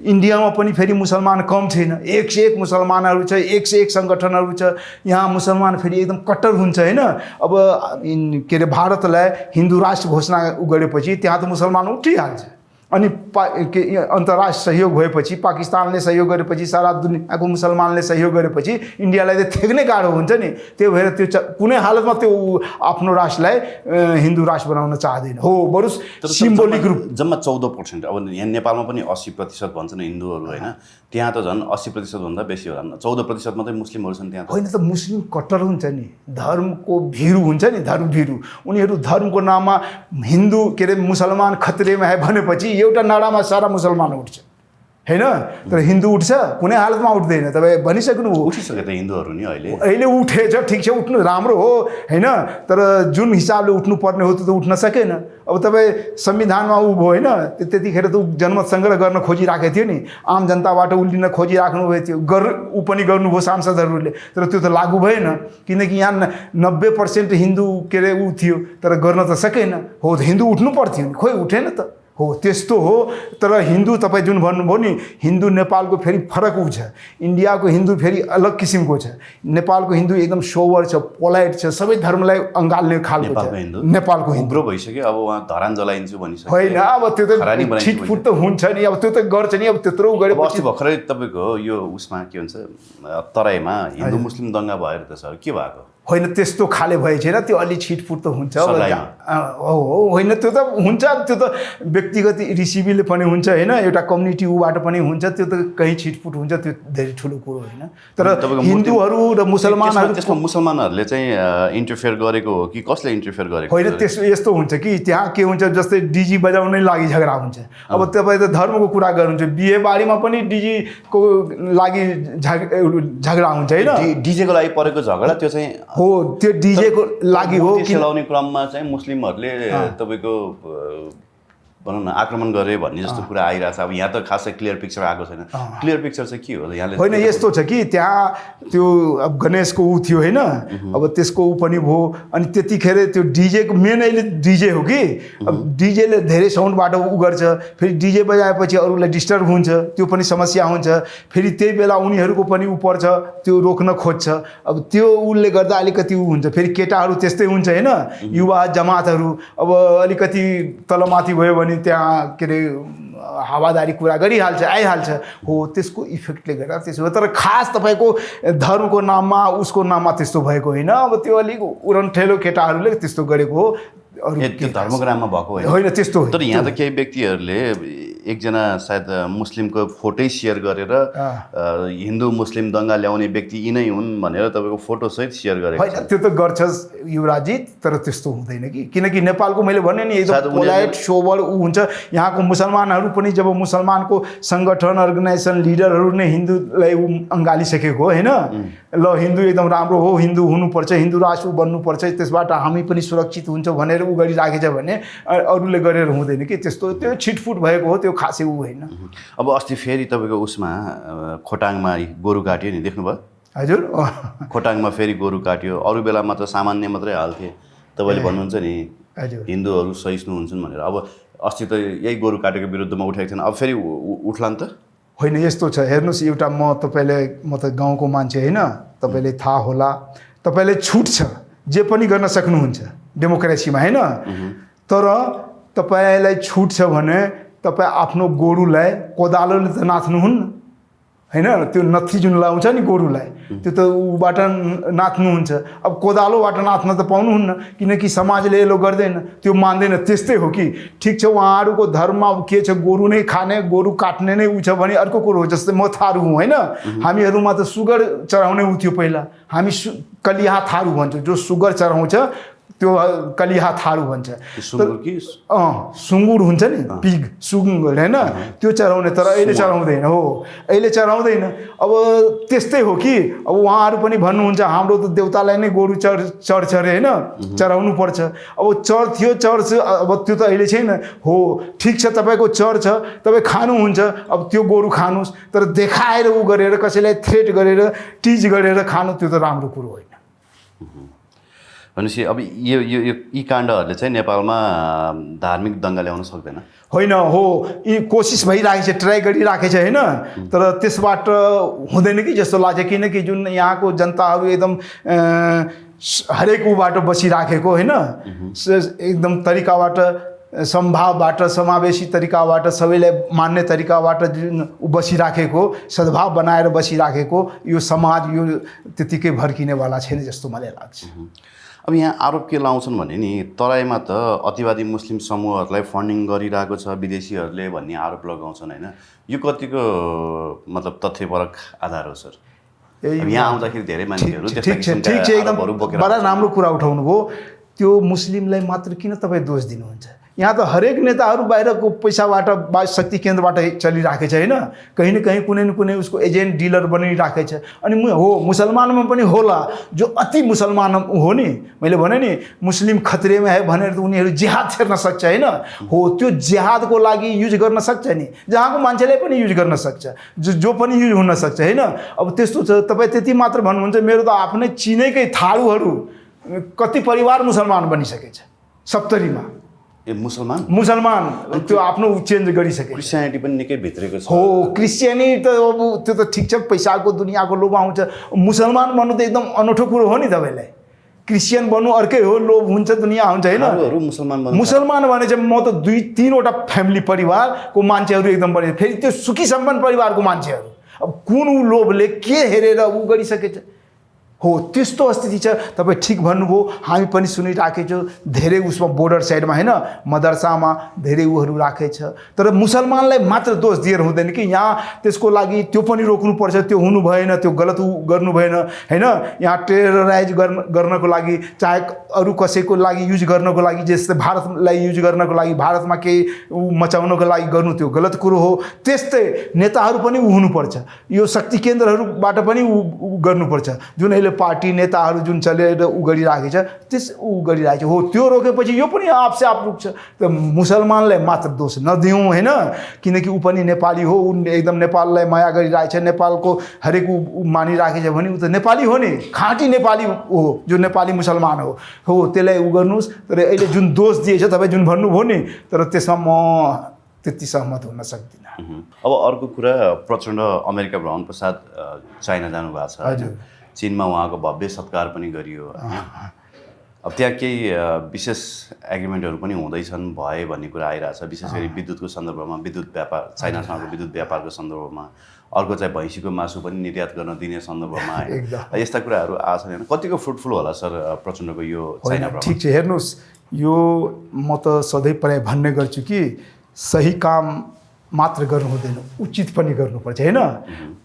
इन्डिया इन्डियामा पनि फेरि मुसलमान कम छैन, 1 से 1 मुसलमानहरू छ, 1 से 1 सङ्गठनहरू छ। यहाँ मुसलमान फेरि एकदम कट्टर हुन्छ होइन। अब के अरे भारतलाई हिन्दू राष्ट्र घोषणा गरेपछि त्यहाँ त मुसलमान उठिहाल्छ। अनि अन्तर्राष्ट्रिय सहयोग भएपछि, पाकिस्तानले सहयोग गरेपछि, सारा दुनियाँको मुसलमानले सहयोग गरेपछि इन्डियालाई त थेक्नै गाह्रो हुन्छ नि। त्यही भएर त्यो कुनै हालतमा त्यो आफ्नो राष्ट्रलाई हिन्दू राष्ट्र बनाउन चाहदैन हो, बरु सिम्बोलिक रूप। जम्मा 14%। अब यहाँ नेपालमा पनि 80% भन्छन् हिन्दूहरू होइन, त्यहाँ त झन् 80% भन्दा बेसी होला। 14% मात्रै मुस्लिमहरू छन् त्यहाँ। होइन त मुस्लिम कट्टर हुन्छ नि, धर्मको भिरू हुन्छ नि, धर्म भिरू। उनीहरू धर्मको नाममा हिन्दू के अरे मुसलमान खतरेमा है भनेपछि एउटा नाडामा सारा मुसलमान उठ्छ होइन। तर हिन्दू उठ्छ? कुनै हालतमा उठ्दैन। तपाईँ भनिसक्नु हो। उठिसके त हिन्दूहरू नि अहिले उठेछ, ठिक छ, उठ्नु राम्रो हो होइन। तर जुन हिसाबले उठ्नुपर्ने हो त्यो त उठ्न सकेन। अब तपाईँ संविधानमा उभो होइन, त्यतिखेर त जनमत सङ्ग्रह गर्न खोजिराखेको थियो नि, आम जनताबाट उल्टिन खोजिराख्नु भएको थियो। ऊ पनि गर्नुभयो सांसदहरूले, तर त्यो त लागू भएन किनकि यहाँ 90% हिन्दू के अरे ऊ थियो, तर गर्न त सकेन। हो त हिन्दू उठ्नु पर्थ्यो नि, खोइ उठेन त। हो त्यस्तो हो। तर हिन्दू तपाईँ जुन भन्नुभयो नि, हिन्दू नेपालको फेरि फरक ऊ छ। इन्डियाको हिन्दू फेरि अलग किसिमको छ। नेपालको हिन्दू एकदम सोबर छ, पोलाइट छ, सबै धर्मलाई अँगाल्ने खालको छ नेपालको हिन्दू। उग्रो भइसक्यो, अब उहाँ धरान जलाइन्छु भनिसक्यो होइन। अब त्यो त छिटफुट त हुन्छ नि, अब त्यो त गर्छ नि। अब त्यत्रो गरेपछि भर्खरै तपाईँको यो उसमा के भन्छ तराईमा हिन्दू मुस्लिम दङ्गा भएर त सर के भएको? होइन त्यस्तो खाले भए छैन, त्यो अलि छिटफुट त हुन्छ। हो होइन, त्यो त हुन्छ। त्यो त व्यक्तिगत रिसिभीले पनि हुन्छ होइन, एउटा कम्युनिटी ऊबाट पनि हुन्छ। त्यो त कहीँ छिटफुट हुन्छ, त्यो धेरै ठुलो कुरो होइन। तर हिन्दूहरू र मुसलमानहरू, त्यसमा मुसलमानहरूले चाहिँ इन्टरफेयर गरेको हो कि कसले इन्टरफेयर गरेको? होइन त्यस्तो यस्तो हुन्छ कि त्यहाँ के हुन्छ, जस्तै डिजी बजाउनै लागि झगडा हुन्छ। अब तपाईँ त धर्मको कुरा गर्नुहुन्छ, बिहे बारीमा पनि डिजीको लागि झगडा हुन्छ होइन। डिजेको लागि परेको झगडा त्यो चाहिँ हो, त्यो डिजेको लागि हो। खेलाउने क्रममा चाहिँ मुस्लिमहरूले तपाईँको भनौँ न आक्रमण गरे भन्ने जस्तो कुरा आइरहेछ। अब यहाँ त खासै क्लियर पिक्चर आएको छैन। क्लियर पिक्चर चाहिँ के हो यहाँले? होइन यस्तो छ कि त्यहाँ त्यो अब गणेशको ऊ थियो होइन, अब त्यसको ऊ पनि भयो। अनि त्यतिखेर त्यो डिजेको मेन अहिले डिजे हो कि, अब डिजेले धेरै साउन्डबाट ऊ गर्छ, फेरि डिजे बजाएपछि अरूलाई डिस्टर्ब हुन्छ, त्यो पनि समस्या हुन्छ। फेरि त्यही बेला उनीहरूको पनि ऊ पर्छ, त्यो रोक्न खोज्छ। अब त्यो उसले गर्दा अलिकति ऊ हुन्छ। फेरि केटाहरू त्यस्तै हुन्छ होइन, युवा जमातहरू अब अलिकति तलमाथि भयो भने त्यहाँ के अरे हावादारी कुरा गरिहाल्छ, आइहाल्छ। हो त्यसको इफेक्टले गर्दा त्यसो हो। तर खास तपाईँको धर्मको नाममा उसको नाममा त्यस्तो भएको होइन। अब त्यो अलिक उडनठेलो केटाहरूले त्यस्तो गरेको हो, त्यो धर्मको नाममा भएको होइन त्यस्तो। तर यहाँ त केही व्यक्तिहरूले एकजना सायद मुस्लिमको फोटै सेयर गरेर हिन्दू मुस्लिम दङ्गा ल्याउने व्यक्ति यिनै हुन् भनेर तपाईँको फोटोसहित सेयर गरेको। होइन त्यो त गर्छ युवराजी, तर त्यस्तो हुँदैन कि, किनकि नेपालको मैले भने नि एकदम पोलाइट सोबर ऊ हुन्छ। यहाँको मुसलमानहरू पनि जब मुसलमानको सङ्गठन अर्गनाइजेसन लिडरहरू नै हिन्दूलाई अँगालिसकेको होइन, ल हिन्दू एकदम राम्रो हो, हिन्दू हुनुपर्छ, हिन्दू राष्ट्र बन्नुपर्छ, त्यसबाट हामी पनि सुरक्षित हुन्छौँ भनेर ऊ गरिराखेछ भने अरूले गरेर हुँदैन कि। त्यस्तो त्यो छिटफुट भएको हो, त्यो खासै ऊ होइन। अब अस्ति फेरि तपाईँको उसमा खोटाङमा गोरु काट्यो नि, देख्नुभयो? हजुर, खोटाङमा फेरि गोरु काट्यो। अरू बेलामा त सामान्य मात्रै हाल्थे। तपाईँले भन्नुहुन्छ नि हिन्दूहरू सहिष्णु हुन्छन् भनेर। अब अस्ति त यही गोरु काटेको विरुद्धमा उठाएको थिएन, अब फेरि उठ्ला नि त? होइन यस्तो छ, हेर्नुहोस् एउटा म त गाउँको मान्छे होइन, तपाईँले थाहा होला, तपाईँले छुट छ, जे पनि गर्न सक्नुहुन्छ डेमोक्रेसीमा होइन। तर तपाईँलाई छुट छ भने तपाईँ आफ्नो गोरुलाई कोदालोले त नाच्नुहुन्न होइन। त्यो नथी जुन लाउँछ नि गोरुलाई, त्यो त ऊबाट नाच्नुहुन्छ। अब कोदालोबाट नाच्न त पाउनुहुन्न, किनकि समाजले यसो गर्दैन, त्यो मान्दैन। त्यस्तै हो कि ठिक छ, उहाँहरूको धर्ममा के छ, गोरु नै खाने, गोरु काट्ने नै ऊ छ भने अर्को कुरो हो। जस्तै म थारू हुँ होइन, हामीहरूमा त सुगर चढाउने ऊ थियो पहिला, हामी कलिहा थारू भन्छौँ। जो सुगर चढाउँछ त्यो कलिहा थारू भन्छ। सुँगुर हुन्छ नि, पिग सुँगुर होइन, त्यो चढाउने। तर अहिले चढाउँदैन। हो अहिले चढाउँदैन। अब त्यस्तै हो कि अब उहाँहरू पनि भन्नुहुन्छ हाम्रो त देउतालाई नै गोरु चढ्छ अरे होइन, चढाउनु पर्छ। अब चढ्थ्यो चढ्छ, अब त्यो त अहिले छैन। हो ठिक छ, तपाईँको चढ्छ, तपाईँ खानुहुन्छ, अब त्यो गोरु खानुहोस्, तर देखाएर ऊ गरेर कसैलाई थ्रेट गरेर टिज गरेर खानु त्यो त राम्रो कुरो होइन। भनेपछि अब यी काण्डहरूले चाहिँ नेपालमा धार्मिक दङ्गा ल्याउन सक्दैन? होइन, हो, यी कोसिस भइरहेको छ, ट्राई गरिराखेको छ होइन, तर त्यसबाट हुँदैन कि जस्तो लाग्छ। किनकि जुन यहाँको जनताहरू एकदम हरेक उबाट बसिराखेको होइन, एकदम तरिकाबाट, सम्भावबाट, समावेशी तरिकाबाट, सबैलाई मान्ने तरिकाबाट जुन बसिराखेको, सद्भाव बनाएर बसिराखेको यो समाज यो त्यतिकै भड्किनेवाला छैन जस्तो मलाई लाग्छ। अब यहाँ आरोप के लाउँछन् भने नि, तराईमा त अतिवादी मुस्लिम समूहहरूलाई फन्डिङ गरिरहेको छ विदेशीहरूले भन्ने आरोप लगाउँछन् होइन। यो कतिको मतलब तथ्यपरक आधार हो सर? यहाँ आउँदाखेरि धेरै मान्छेहरू ठिक छ, एकदम बडा राम्रो कुरा उठाउनु भयो। त्यो मुस्लिमलाई मात्र किन तपाईँ दोष दिनुहुन्छ? यहाँ त हरेक नेताहरू बाहिरको पैसाबाट शक्ति केन्द्रबाट चलिराखेको छ होइन, कहीँ न कहीँ कुनै न कुनै उसको एजेन्ट डिलर बनिराखेको छ। अनि हो, मुसलमानमा पनि होला, जो अति मुसलमान हो नि, मैले भने नि मुस्लिम खतरेमा है भनेर त उनीहरू जिहाद छेर्न सक्छ होइन। हो, त्यो जिहादको लागि युज गर्न सक्छ नि, जहाँको मान्छेलाई पनि युज गर्न सक्छ, जो पनि युज हुन सक्छ होइन। अब त्यस्तो छ, तपाईँ त्यति मात्र भन्नुहुन्छ। मेरो त आफ्नै चिनेकै थारूहरू कति परिवार मुसलमान बनिसकेछ 70मा। मुसलमान त्यो आफ्नो चेन्ज गरिसके। क्रिस्चियनिटी पनि निकै भित्रेको छ। हो, क्रिस्चियनिटी त अब त्यो त ठिक छ, पैसाको दुनियाँको लोभ आउँछ। मुसलमान बन्नु त एकदम अनौठो कुरो हो नि। तपाईँलाई क्रिस्चियन बन्नु अर्कै हो, लोभ हुन्छ, दुनियाँ हुन्छ होइन। मुसलमान भने चाहिँ म त 2-3वटा फ्यामिली परिवारको मान्छेहरू एकदम बने, फेरि त्यो सुखी सम्पन्न परिवारको मान्छेहरू। अब कुन ऊ लोभले के हेरेर ऊ गरिसकेछ? हो, त्यस्तो स्थिति छ। तपाईँ ठिक भन्नुभयो, हामी पनि सुनिराखेको छौँ धेरै उसमा बोर्डर साइडमा होइन, मदरसामा धेरै उहरू राखेछ। तर मुसलमानलाई मात्र दोष दिएर हुँदैन कि यहाँ त्यसको लागि त्यो पनि रोक्नुपर्छ, त्यो हुनु भएन, त्यो गलत गर्नु भएन होइन। यहाँ टेरराइज गर्नको लागि, चाहे अरू कसैको लागि युज गर्नको लागि, जस्तै भारतलाई युज गर्नको लागि, भारतमा केही मचाउनको लागि गर्नु, त्यो गलत कुरो हो। त्यस्तै नेताहरू पनि हुनुपर्छ, यो शक्ति केन्द्रहरूबाट पनि गर्नुपर्छ। जुन अहिले पार्टी नेताहरू जुन चलेर उ गरिराखेको छ, त्यस उ गरिरहेको हो, त्यो रोकेपछि यो पनि आपसे आप रुक्छ। त मुसलमानलाई मात्र दोष नदिउँ होइन, किनकि ऊ पनि नेपाली हो, ऊ एकदम नेपाललाई माया गरिरहेको छ, नेपालको हरेक ऊ मानिराखेको छ भने ऊ त नेपाली हो नि, खाँटी नेपाली हो, जो नेपाली मुसलमान हो। त्यसलाई उ गर्नुहोस्। तर अहिले जुन दोष दिएछ तपाईँ जुन भन्नुभयो नि, तर त्यसमा म त्यति सहमत हुन सक्दिनँ। अब अर्को कुरा, प्रचण्ड अमेरिका भ्रमण पश्चात चाइना जानुभएको छ। हजुर, चीनमा उहाँको भव्य सत्कार पनि गरियो। अब त्यहाँ केही विशेष एग्रिमेन्टहरू पनि हुँदैछन् भए भन्ने कुरा आइरहेछ, विशेष गरी विद्युतको सन्दर्भमा, विद्युत व्यापार, चाइनासँगको विद्युत व्यापारको सन्दर्भमा, अर्को चाहिँ भैँसीको मासु पनि निर्यात गर्न दिने सन्दर्भमा यस्ता कुराहरू आछन् होइन। कतिको फ्रुटफुल होला सर प्रचण्डको यो चाइना भ्रमण? ठिक छ, हेर्नुहोस्, यो म त सधैँ प्राय भन्ने गर्छु कि सही काम मात्र गर्नु हुँदैन, उचित पनि गर्नुपर्छ होइन।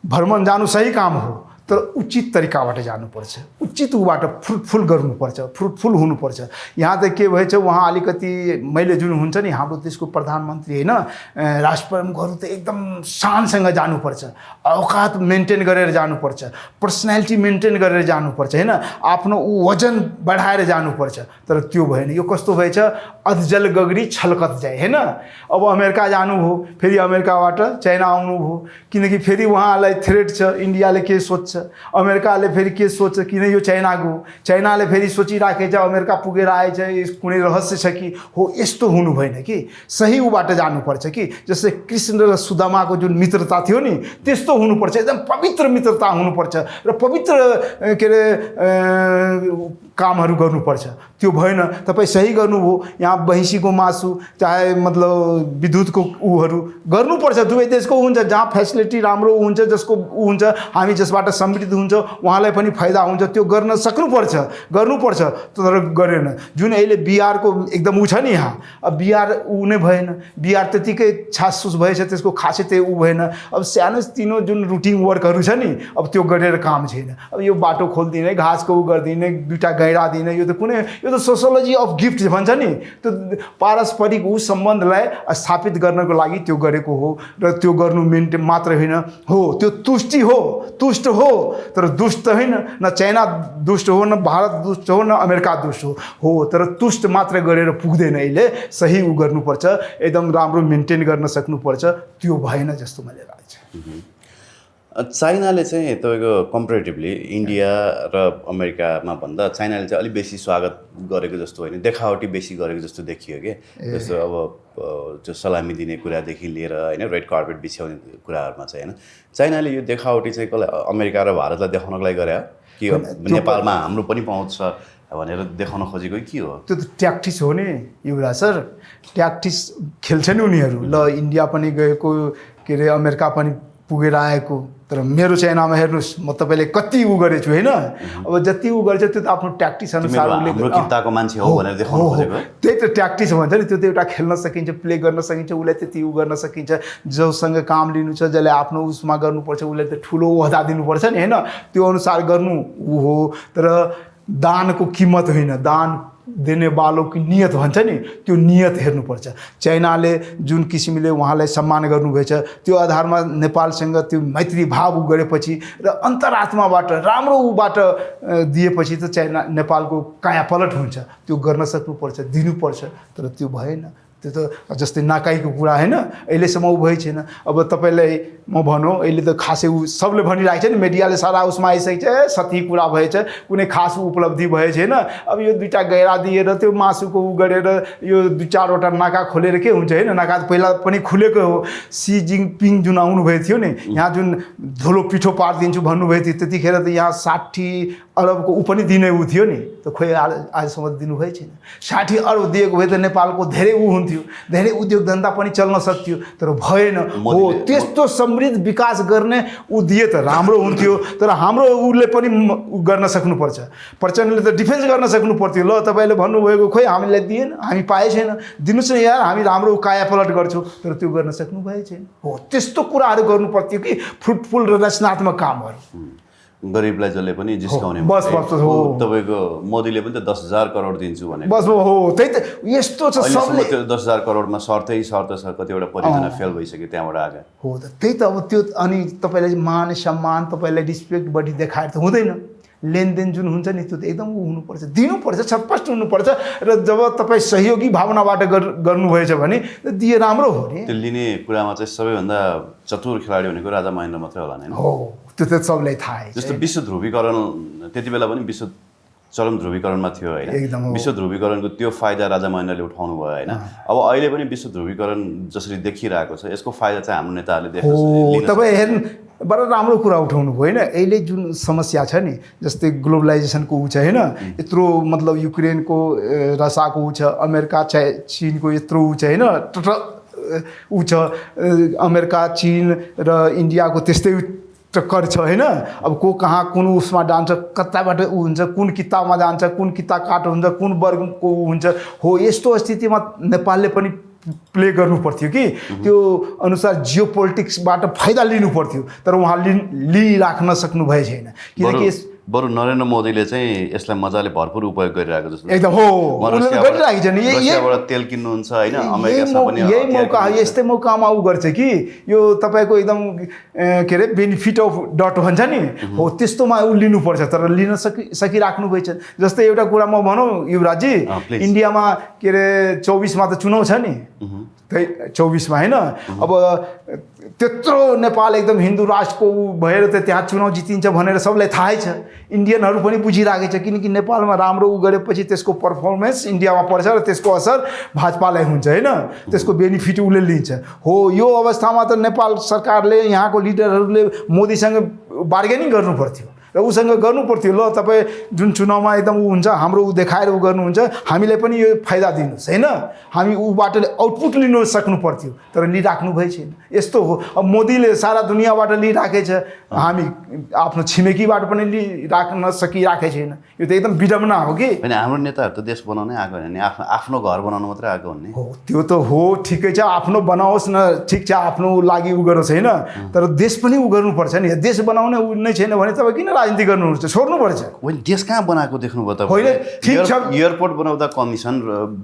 भ्रमण जानु सही काम हो, तर उचित तरिकाबाट जानुपर्छ, उचित ऊबाट फ्रुटफुल गर्नुपर्छ, फ्रुटफुल हुनुपर्छ। यहाँ त के भएछ, उहाँ अलिकति मैले जुन हुन्छ नि हाम्रो देशको प्रधानमन्त्री होइन, राष्ट्रप्रमुखहरू त एकदम शानसँग जानुपर्छ, औकात मेन्टेन गरेर जानुपर्छ, पर्सनालिटी मेन्टेन गरेर जानुपर्छ होइन, आफ्नो ऊ वजन बढाएर जानुपर्छ। तर त्यो भएन। यो कस्तो भएछ, अधजल गगरी छलकत जाए होइन। अब अमेरिका जानुभयो, फेरि अमेरिकाबाट चाइना आउनुभयो, किनकि फेरि उहाँलाई थ्रेट छ, इन्डियाले के सोध्छ, अमेरिकाले फेरि के सोध्छ, किन यो चाइनाको, चाइनाले फेरि सोचिराखेको छ अमेरिका पुगेर आएछ, कुनै रहस्य छ कि? हो, यस्तो हुनु भएन कि, सही ऊबाट जानुपर्छ कि। जस्तै कृष्ण र सुदामाको जुन मित्रता थियो नि, त्यस्तो हुनुपर्छ, एकदम पवित्र मित्रता हुनुपर्छ र पवित्र के अरे कामहरू गर्नुपर्छ। त्यो भएन। तपाईँ सही गर्नुभयो, यहाँ भैँसीको मासु चाहे मतलब विद्युतको ऊहरू गर्नुपर्छ, दुवै देशको हुन्छ, जहाँ फेसिलिटी राम्रो हुन्छ, जसको ऊ हुन्छ, हामी जसबाट समृद्ध हुन्छ उहाँलाई पनि फाइदा हुन्छ, त्यो गर्न सक्नुपर्छ, गर्नुपर्छ। तर गरेन। जुन अहिले बिहारको एकदम ऊ छ नि, यहाँ अब बिहार ऊ नै भएन, बिहार त्यतिकै छासुस भएछ, त्यसको खासै ऊ भएन। अब सानो तिनो जुन रुटिन वर्कहरू छ नि, अब त्यो गरेर काम छैन। अब यो बाटो खोलिदिने, घाँसको ऊ गरिदिने, दुईवटा गैँडा दिने, यो त कुनै, यो त सोसियोलोजी अफ गिफ्ट भन्छ नि, त्यो पारस्परिक ऊ सम्बन्धलाई स्थापित गर्नको लागि त्यो गरेको हो। र त्यो गर्नु मेन्टेन मात्र होइन, हो त्यो तुष्टि हो, तुष्ट हो, तर दुष्ट होइन। न चाइना दुष्ट हो, न भारत दुष्ट हो, न अमेरिका दुष्ट हो, तर तुष्ट मात्र गरेर पुग्दैन। अहिले सही ऊ गर्नुपर्छ, एकदम राम्रो मेन्टेन गर्न सक्नुपर्छ, त्यो भएन जस्तो मलाई लाग्छ। चाइनाले चाहिँ तपाईँको कम्पेरिटिभली इन्डिया र अमेरिकामा भन्दा चाइनाले चाहिँ अलिक बेसी स्वागत गरेको जस्तो होइन, देखावटी बेसी गरेको जस्तो देखियो कि। जस्तो अब त्यो सलामी दिने कुरादेखि लिएर होइन, रेड कार्पेट बिछ्याउने कुराहरूमा चाहिँ होइन, चाइनाले यो देखावटी चाहिँ कसलाई अमेरिका र भारतलाई देखाउनको लागि गरे कि नेपालमा हाम्रो पनि पहुँच छ भनेर देखाउन खोजेको के हो? त्यो त ट्याक्टिस हो नि युवराज सर, ट्याक्टिस खेल्छ नि उनीहरू। ल इन्डिया पनि गएको, के अरे अमेरिका पनि पुगेर आएको, तर मेरो चाइनामा हेर्नुहोस् म तपाईँले कति उ गरेछु होइन। अब जति उ गरेछ त्यो त आफ्नो ट्याक्टिस अनुसार हाम्रो किताको मान्छे हो भनेर देखाउन खोजेको। त्यही त ट्याक्टिस भन्छ नि, त्यो त एउटा खेल्न सकिन्छ, प्ले गर्न सकिन्छ, उसलाई त्यति उ गर्न सकिन्छ। जोसँग काम लिनु छ, जसले आफ्नो उसमा गर्नुपर्छ उसलाई त ठुलो ओहदा दिनुपर्छ नि होइन, त्यो अनुसार गर्नु ऊ हो। तर दानको कीमत होइन, दान देने वालों की नियत भन्छ नि, त्यो नियत हेर्नुपर्छ। चाइनाले जुन किसिमले उहाँलाई सम्मान गर्नुभएछ त्यो आधारमा नेपालसँग त्यो मैत्री भाव गरेपछि र अन्तरात्माबाट राम्रो उबाट दिएपछि त चाइना नेपालको कायापलट हुन्छ। त्यो गर्न सक्नुपर्छ, दिनुपर्छ, तर त्यो भएन। त्यो त जस्तै नाकाइको कुरा होइन, अहिलेसम्म ऊ भइ छैन। अब तपाईँलाई म भनौँ अहिले त खासै ऊ सबले भनिरहेको छ नि, मिडियाले सारा उसमा आइसकेको छ, सती कुरा भएछ, कुनै खास उपलब्धि भए छैन। अब यो दुईवटा गैरा दिएर त्यो मासुको उ गरेर यो 2-4वटा नाका खोलेर के हुन्छ होइन। नाका पहिला पनि खुलेको हो। सी जिनपिङ जुन आउनुभएको थियो नि, यहाँ जुन धुलो पिठो पारिदिन्छु भन्नुभएको थियो, त्यतिखेर त यहाँ 60 अरबको ऊ पनि दिने ऊ थियो नि, त खोइ आजसम्म दिनुभएको छैन। 60 अरब दिएको भए त नेपालको धेरै ऊ हुन्थ्यो, धेरै उद्योग धन्दा पनि चल्न सक्थ्यो, तर भएन। हो त्यस्तो समृद्ध विकास गर्ने ऊ दिए त राम्रो हुन्थ्यो, तर हाम्रो उसले पनि गर्न सक्नुपर्छ। प्रचण्डले त डिफेन्स गर्न सक्नु पर्थ्यो। ल तपाईँले भन्नुभएको खोइ हामीलाई दिएन, हामी पाए छैन, दिनुहोस् न यार, हामी राम्रो कायापलट गर्छौँ, तर त्यो गर्न सक्नु भए छैन। हो त्यस्तो कुराहरू गर्नु पर्थ्यो कि फ्रुटफुल र रचनात्मक कामहरू। गरिबलाई जसले पनि जिस्काउने बस हो। तपाईँको मोदीले पनि त 10,000 करोड दिन्छु भने बस हो। त्यही त यस्तो छ सबले। त्यो 10,000 करोडमा शर्त छ, कतिवटा परियोजना फेल भइसक्यो त्यहाँबाट आगे हो त। त्यही त अब त्यो अनि तपाईँलाई मान सम्मान, तपाईँलाई रिस्पेक्ट बढी देखाएर त हुँदैन। लेनदेन जुन हुन्छ नि त्यो त एकदम हुनुपर्छ, दिनुपर्छ, छटपस्ट हुनुपर्छ। र जब तपाईँ सहयोगी भावनाबाट गर्नुभएछ भने दिए राम्रो हो नि। त्यो लिने कुरामा चाहिँ सबैभन्दा चतुर खेलाडी भनेको राजा महेन्द्र मात्रै होला नि। हो त्यो त सबलाई थाहा छ। जस्तो विश्व ध्रुवीकरण त्यति बेला पनि विश्व चरम ध्रुवीकरणमा थियो होइन। विश्व ध्रुवीकरणको त्यो फाइदा राजा महेन्द्रले उठाउनु भयो होइन। अब अहिले पनि विश्व ध्रुवीकरण जसरी देखिरहेको छ, यसको फाइदा चाहिँ हाम्रो नेताहरूले देख्छ। तपाईँ हेर्नु बडा राम्रो कुरा उठाउनु भयो होइन। अहिले जुन समस्या छ नि, जस्तै ग्लोबलाइजेसनको ऊ छ होइन, यत्रो मतलब युक्रेनको रसियाको ऊ छ, अमेरिका चीनको यत्रो ऊ छ होइन, ऊ छ। अमेरिका चीन र इन्डियाको त्यस्तै टक्कर छ होइन। अब को कहाँ कुन उसमा जान्छ, कताबाट ऊ हुन्छ, कुन किताबमा जान्छ, कुन किताब काट हुन्छ, कुन वर्गको ऊ हुन्छ। हो यस्तो स्थितिमा नेपालले पनि प्ले गर्नु पर्थ्यो कि त्यो अनुसार जियो पोलिटिक्सबाट फाइदा लिनु पर्थ्यो, तर उहाँ लिइराख्न सक्नु भए छैन। किनकि बरु नरेन्द्र मोदीले चाहिँ यसलाई मजाले भरपुर उपयोग गरिरहेको जस्तो एकदम हो, गरिरहेको छ नि। रसियाबाट तेल किन्नुहुन्छ होइन, अमेरिकासँग पनि यही मौका, यस्तै मौकामा ऊ गर्छ कि यो तपाईँको एकदम के अरे बेनिफिट अफ डट भन्छ नि, हो त्यस्तोमा ऊ लिनुपर्छ, तर लिन सकिराख्नु भएछ। जस्तै एउटा कुरा म भनौँ युवराजी, इन्डियामा के अरे 24मा त चुनाव छ नि, त्यही 24मा होइन। अब त्यत्रो नेपाल एकदम हिन्दू राष्ट्रको भएर त त्यहाँ चुनाव जितिन्छ भनेर सबलाई थाहै छ। इन्डियनहरू पनि बुझिरहेको छ, किनकि नेपालमा राम्रो उ गरेपछि त्यसको पर्फर्मेन्स इन्डियामा पर्छ र त्यसको असर भाजपालाई हुन्छ होइन, त्यसको बेनिफिट उसले लिन्छ। हो यो अवस्थामा त नेपाल सरकारले, यहाँको लिडरहरूले मोदीसँग बार्गेनिङ गर्नु पर्थ्यो र उसँग गर्नु पर्थ्यो। ल तपाईँ जुन चुनावमा एकदम ऊ हुन्छ, हाम्रो ऊ देखाएर ऊ गर्नुहुन्छ, हामीलाई पनि यो फाइदा दिनुहोस् होइन, हामी ऊबाट आउटपुट लिनु सक्नु पर्थ्यो, तर लिइराख्नु भए छैन। यस्तो हो। अब मोदीले सारा दुनियाँबाट लिइराखेको छ, हामी आफ्नो छिमेकीबाट पनि लिइराख्न सकिराखेको छैन। यो त एकदम विडम्बना हो कि। होइन हाम्रो नेताहरू त देश बनाउनै आएको होइन नि, आफ्नो घर बनाउनु मात्रै आएको हो नि। हो त्यो त हो, ठिकै छ, आफ्नो बनाओस् न, ठिक छ, आफ्नो लागि ऊ गरोस् होइन, तर देश पनि ऊ गर्नुपर्छ नि। देश बनाउने ऊ नै छैन भने तपाईँ किन राजनीति गर्नुहुन्छ, छोड्नुपर्छ। होइन देश कहाँ बनाएको देख्नुभयो त? होइन ठिक छ, एयरपोर्ट बनाउँदा कमिसन,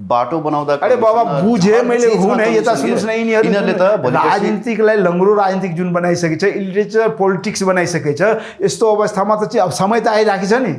बाटो बनाउँदा, अरे बाबा बुझे मैले हुने, यता सुन्नुहोस् न, यिनीहरूले त राजनीतिकलाई लङ्गुरो राजनीतिक जुन बनाइसकेको छ, इलिटरेचर पोलिटिक्स बनाइसकेको छ। यस्तो अवस्थामा त चाहिँ अब समय त आइराखेको छ नि।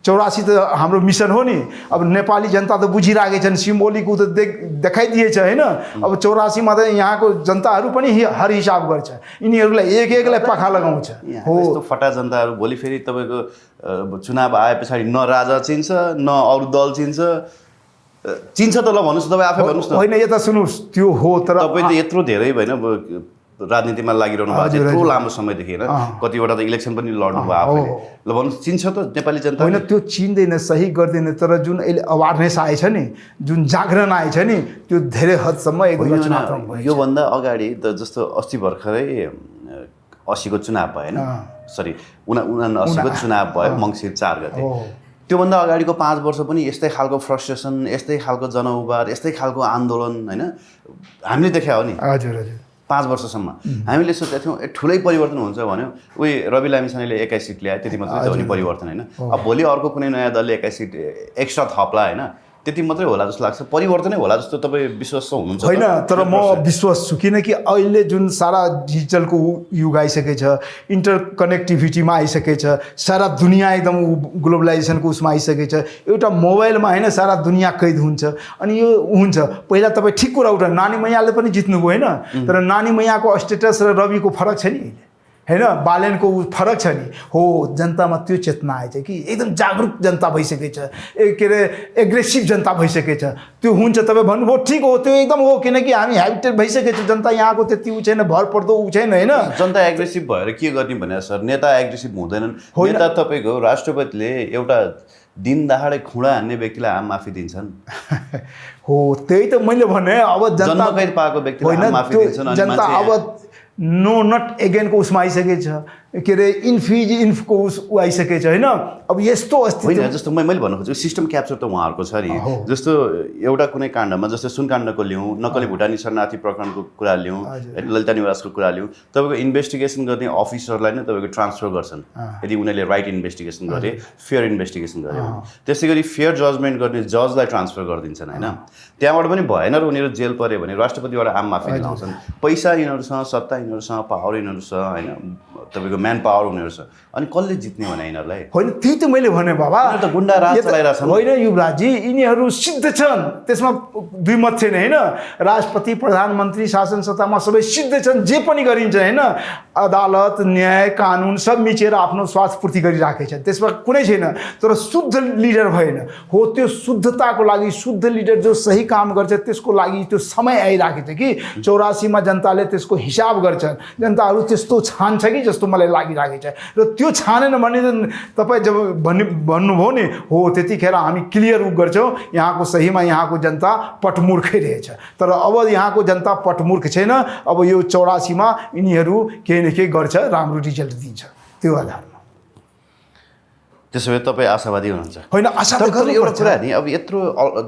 84 त हाम्रो मिसन हो नि। अब नेपाली जनता त बुझिराखेका छन्, सिम्बोलिक ऊ त देखाइदिएछ होइन। अब 84 मा त यहाँको जनताहरू पनि हर हिसाब गर्छ, यिनीहरूलाई एक एकलाई पाखा लगाउँछ। हो यस्तो फटा जनताहरू भोलि फेरि तपाईँको चुनाव आए पछाडि न राजा चिन्छ न अरू दल चिन्छ त ल भन्नुहोस् तपाईँ आफै भन्नुहोस् न। होइन यता सुन्नुहोस्, त्यो हो तर तपाईँ त यत्रो धेरै होइन राजनीतिमा लागिरहनु भएको छ यत्रो लामो समयदेखि होइन, कतिवटा त इलेक्सन पनि लड्नु भयो आफैले। ल भन्नुहोस् चिन्छ त नेपाली जनता? होइन त्यो चिन्दैन, सही गर्दैन, तर जुन अहिले अवेरनेस आएछ नि, जुन जागरण आएछ नि, त्यो धेरै हदसम्म योभन्दा अगाडि त जस्तो अस्ति भर्खरै 80 को चुनाव भयो होइन, सरी 79 को चुनाव भयो मङ्सिर 4 गते। त्योभन्दा अगाडिको 5 वर्ष पनि यस्तै खालको फ्रस्ट्रेसन, यस्तै खालको जनउबार, यस्तै खालको आन्दोलन होइन हामीले देखा हो नि। हजुर हजुर 5 वर्षसम्म हामीले सोचेका थियौँ ठुलै परिवर्तन हुन्छ भन्यो, उही रवि लामिछानेले 21 सिट ल्यायो, त्यति मात्रै त हो नि परिवर्तन होइन। अब भोलि अर्को कुनै नयाँ दलले 21 सिट एक्स्ट्रा थप्ला होइन, त्यति मात्रै होला जस्तो लाग्छ, परिवर्तनै होला जस्तो तपाईँ विश्वास हुनुहुन्छ? होइन, तर म विश्वास छु, किनकि अहिले जुन सारा डिजिटलको युग आइसकेछ, इन्टर कनेक्टिभिटीमा आइसकेछ, सारा दुनियाँ एकदम ग्लोबलाइजेसनको उसमा आइसकेछ, एउटा मोबाइलमा होइन सारा दुनियाँ कैद हुन्छ। अनि यो हुन्छ, पहिला तपाईँ ठिक कुरा उठाउनु, नानी मैयाले पनि जित्नुभयो होइन, तर नानी मैयाको स्टेटस र रविको फरक छ नि होइन, बालेनको फरक छ नि। हो जनतामा त्यो चेतना आएछ कि एकदम जागरुक जनता भइसकेछ, के अरे एग्रेसिभ जनता भइसकेछ। त्यो हुन्छ, तपाईँ भन्नुभयो ठिक हो, त्यो एकदम हो, किनकि हामी हेबिटेड भइसकेछ, जनता यहाँको त्यति ऊ छैन, भर पर्दो ऊ छैन होइन। जनता एग्रेसिभ भएर के गर्ने भने सर, नेता एग्रेसिभ हुँदैनन्। नेता तपाईँको राष्ट्रपतिले एउटा दिन दहाडे खुँडा हान्ने व्यक्तिलाई आम माफी दिन्छन्। हो त्यही त मैले भने, अब जनता जन्मकैद पाएको व्यक्तिलाई आम माफी दिन्छन्। जनता अब नो नट एगेनको उसमा आइसकेछ, के अरे इन्फको उस आइसकेछ होइन। अब यस्तो अस्तित्व होइन, जस्तो मैले भन्नु खोजेको सिस्टम क्याप्चर त उहाँहरूको छ नि। जस्तो एउटा कुनै काण्डमा जस्तो सुनकाण्डको लिउँ, नक्कली भुटानी शरणार्थी प्रकरणको कुरा लिउँ, ललिता निवासको कुरा लिउँ, तपाईँको इन्भेस्टिगेसन गर्ने अफिसरलाई नै तपाईँको ट्रान्सफर गर्छन् यदि उनीहरूले राइट इन्भेस्टिगेसन गरे, फेयर इन्भेस्टिगेसन गरे। त्यसै गरी फेयर जजमेन्ट गर्ने जजलाई ट्रान्सफर गरिदिन्छन् होइन। त्यहाँबाट पनि भएन र उनीहरू जेल पऱ्यो भने राष्ट्रपतिबाट आम माफी दिलाउँछन्। पैसा यिनीहरूसँग, सत्ता यिनीहरूसँग, पावर यिनीहरूसँग होइन, तपाईँको म्यान पावर उनीहरूसँग, अनि कसले जित्ने भने यिनीहरूलाई? होइन त्यही त मैले भने बाबा, त गुन्डा राज चलाइरहेछन्। होइन युवराजी, यिनीहरू सिद्ध छन्, त्यसमा दुई मत छैन होइन। राष्ट्रपति, प्रधानमन्त्री, शासन सत्तामा सबै सिद्ध छन्, जे पनि गरिन्छ होइन। अदालत, न्याय, कानुन सब मिचेर आफ्नो स्वार्थ पूर्ति गरिराखेका छन्, त्यसमा कुनै छैन। तर शुद्ध लिडर भएन। हो त्यो शुद्धताको लागि, शुद्ध लिडर जो सही काम गर्छ त्यसको लागि त्यो समय आइराखेको छ कि 84 मा जनताले त्यसको हिसाब गर्छन्। जनताहरू त्यस्तो छान्छ कि जस्तो मलाई लागिरहेको छ। र त्यो छानेन भने तपाईँ जब भन्नुभयो नि, हो त्यतिखेर हामी क्लियर गर्छौँ यहाँको सहीमा यहाँको जनता पटमूर्खै रहेछ। तर अब यहाँको जनता पटमूर्ख छैन। अब यो 84 मा यिनीहरू केही न केही गर्छ, राम्रो रिजल्ट दिन्छ त्यो आधारमा। त्यसो भए तपाईँ आशावादी हुनुहुन्छ? होइन, आशा त एउटा कुरा नि, अब यत्रो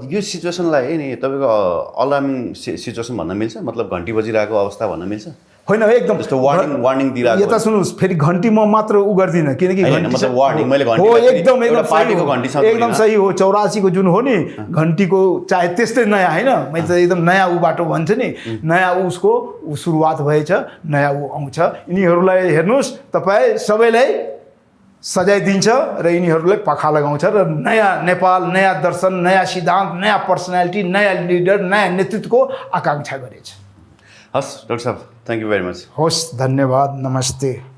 यो सिचुएसनलाई नि तपाईँको अलार्मिङ सिचुएसन भन्न मिल्छ? मतलब घन्टी बजिरहेको अवस्था भन्न मिल्छ? होइन, एकदम जस्तो वार्निङ दिइरहेको। यता सुन्नुहोस्, फेरि घन्टी म मात्र उ गर्दिनँ, किनकि मतलब वार्निङ मैले घन्टी हो एकदम पार्टीको घन्टी छ, एकदम सही हो। 84 को जुन हो नि घन्टीको, चाहे त्यस्तै नयाँ होइन, मैले त एकदम नयाँ ऊ बाटो भन्छु नि, नयाँ उसको सुरुवात भएछ, नयाँ ऊ आउँछ। यिनीहरूलाई हेर्नुहोस्, तपाईँ सबैलाई सजाइदिन्छ र यिनीहरूलाई पाखा लगाउँछ र नयाँ नेपाल, नयाँ दर्शन, नयाँ सिद्धान्त, नयाँ पर्सनालिटी, नयाँ लिडर, नयाँ नेतृत्वको आकाङ्क्षा गरेछ। हस् डाक्टर साहब, थ्याङ्क यू भेरी मच। होस्, धन्यवाद, नमस्ते।